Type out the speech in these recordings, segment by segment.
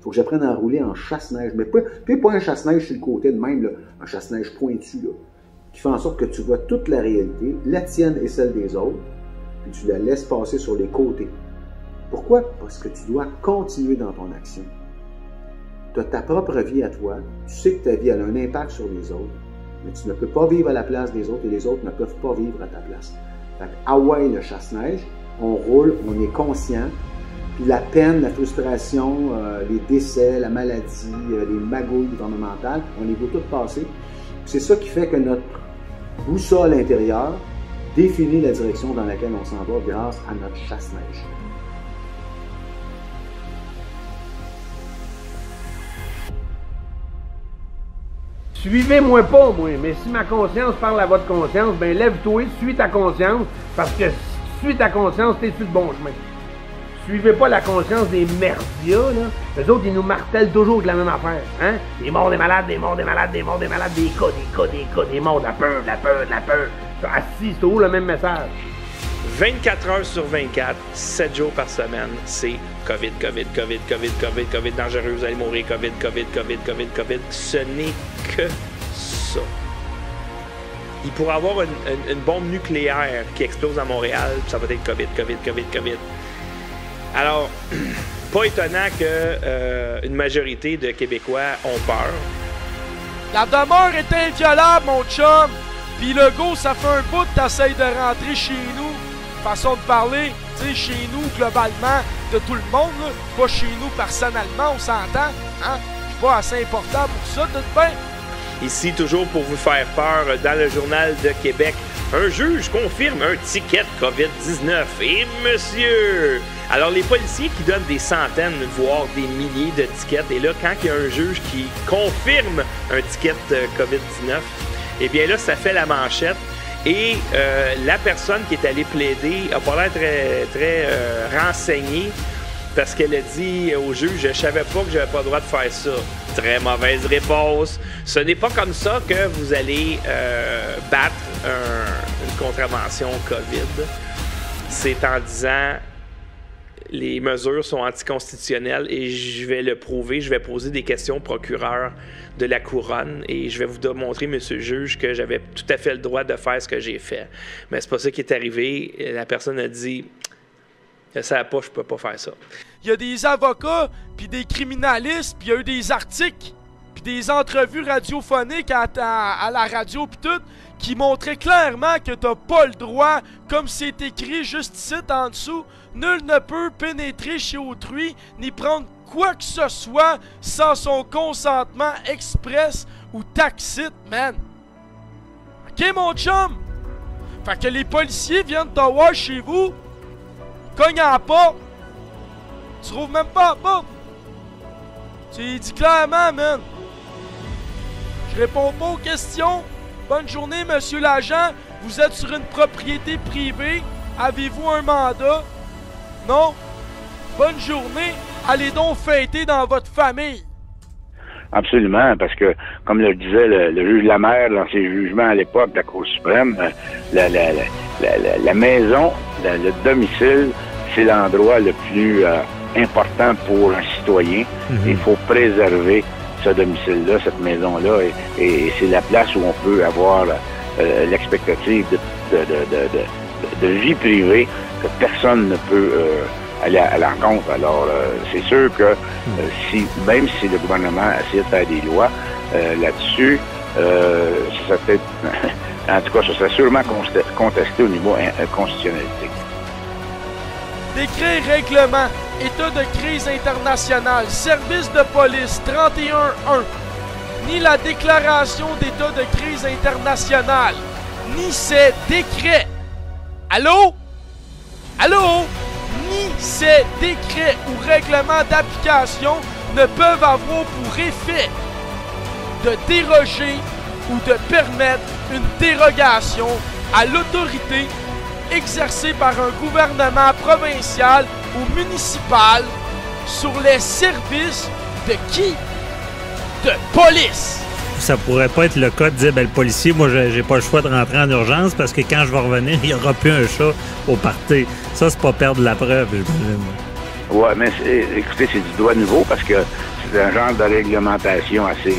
Il faut que j'apprenne à rouler en chasse-neige. Mais pas un chasse-neige sur le côté de même, là, un chasse-neige pointu, là, qui fait en sorte que tu vois toute la réalité, la tienne et celle des autres, puis tu la laisses passer sur les côtés. Pourquoi? Parce que tu dois continuer dans ton action. Tu as ta propre vie à toi, tu sais que ta vie a un impact sur les autres, mais tu ne peux pas vivre à la place des autres et les autres ne peuvent pas vivre à ta place. Fait que, Hawaï, le chasse-neige, on roule, on est conscient, puis la peine, la frustration, les décès, la maladie, les magouilles gouvernementales, on les voit toutes passer. C'est ça qui fait que notre boussole intérieure définit la direction dans laquelle on s'en va grâce à notre chasse-neige. Suivez-moi pas, moi, mais si ma conscience parle à votre conscience, ben lève-toi, suis ta conscience, parce que si tu suis ta conscience, t'es sur le bon chemin. Suivez pas la conscience des merdias, là. Eux autres, ils nous martèlent toujours avec la même affaire, hein? Des morts, des malades, des morts, des malades, des morts, des malades, des cas, des morts, de la peur, de la peur, de la peur. Assis, c'est toujours le même message. 24 heures sur 24, 7 jours par semaine, c'est COVID, COVID, COVID, COVID, COVID, COVID dangereux, vous allez mourir, COVID, COVID, COVID, COVID, COVID. Ce n'est que ça. Il pourrait y avoir une bombe nucléaire qui explose à Montréal, puis ça va être COVID, COVID, COVID, COVID. Alors, pas étonnant que une majorité de Québécois ont peur. La demeure est inviolable, mon chum! Puis le go, ça fait un bout que t'essayes de rentrer chez nous. Façon de parler, tu sais, chez nous, globalement, de tout le monde, là. Pas chez nous, personnellement, on s'entend, hein? C'est pas assez important pour ça, tout de bien. Ici, toujours pour vous faire peur, dans le Journal de Québec, un juge confirme un ticket COVID-19. Et monsieur! Alors, les policiers qui donnent des centaines, voire des milliers de tickets, et là, quand il y a un juge qui confirme un ticket COVID-19, eh bien là, ça fait la manchette. Et la personne qui est allée plaider n'a pas l'air très renseignée parce qu'elle a dit au juge « Je savais pas que j'avais pas le droit de faire ça ». Très mauvaise réponse. Ce n'est pas comme ça que vous allez battre une contravention COVID. C'est en disant les mesures sont anticonstitutionnelles et je vais le prouver. Je vais poser des questions au procureur de la Couronne et je vais vous démontrer, monsieur le juge, que j'avais tout à fait le droit de faire ce que j'ai fait. Mais c'est pas ça qui est arrivé. La personne a dit « Je savais pas, je peux pas faire ça ». Il y a des avocats, puis des criminalistes, puis il y a eu des articles, puis des entrevues radiophoniques à la radio, puis tout, qui montraient clairement que t'as pas le droit, comme c'est écrit juste ici en dessous, nul ne peut pénétrer chez autrui, ni prendre quoi que ce soit sans son consentement express ou tacite, man. Ok, mon chum? Fait que les policiers viennent te voir chez vous, cognent à la porte, tu trouves même pas la porte. Tu dis clairement, man. Je réponds pas aux questions. Bonne journée, monsieur l'agent. Vous êtes sur une propriété privée. Avez-vous un mandat? Non? Bonne journée. Allez donc fêter dans votre famille. Absolument, parce que, comme le disait le juge Lamer dans ses jugements à l'époque de la Cour suprême, la maison, le domicile, c'est l'endroit le plus important pour un citoyen. Il faut préserver ce domicile-là, cette maison-là, et c'est la place où on peut avoir l'expectative de vie privée que personne ne peut aller à l'encontre. Alors, c'est sûr que même si le gouvernement essaie de faire des lois là-dessus, ça serait peut-être, en tout cas, ça serait sûrement contesté au niveau constitutionnalité. Décret règlement, état de crise internationale, service de police 31.1. Ni la déclaration d'état de crise internationale, ni ces décrets. Allô? Allô? Ni ces décrets ou règlements d'application ne peuvent avoir pour effet de déroger ou de permettre une dérogation à l'autorité exercée par un gouvernement provincial ou municipal sur les services de qui? De police! Ça pourrait pas être le cas de dire, ben, le policier, moi, j'ai pas le choix de rentrer en urgence parce que quand je vais revenir, il y aura plus un chat au party. Ça, c'est pas perdre la preuve, j'imagine. Ouais, mais écoutez, c'est du droit nouveau parce que c'est un genre de réglementation assez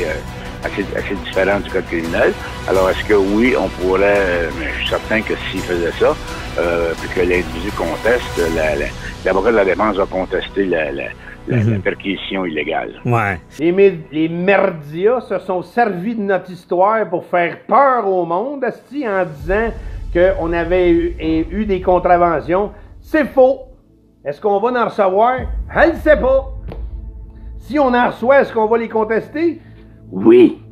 différent du code criminel. Alors, est-ce que oui, on pourrait, mais je suis certain que s'il faisait ça, puis que l'individu conteste, l'avocat de la défense va contester la perquisition illégale. Ouais. Les merdias se sont servis de notre histoire pour faire peur au monde, asti, en disant qu'on avait eu des contraventions. C'est faux. Est-ce qu'on va en recevoir? Je ne sais pas. Si on en reçoit, est-ce qu'on va les contester? Oui.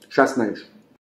Chasse-neige.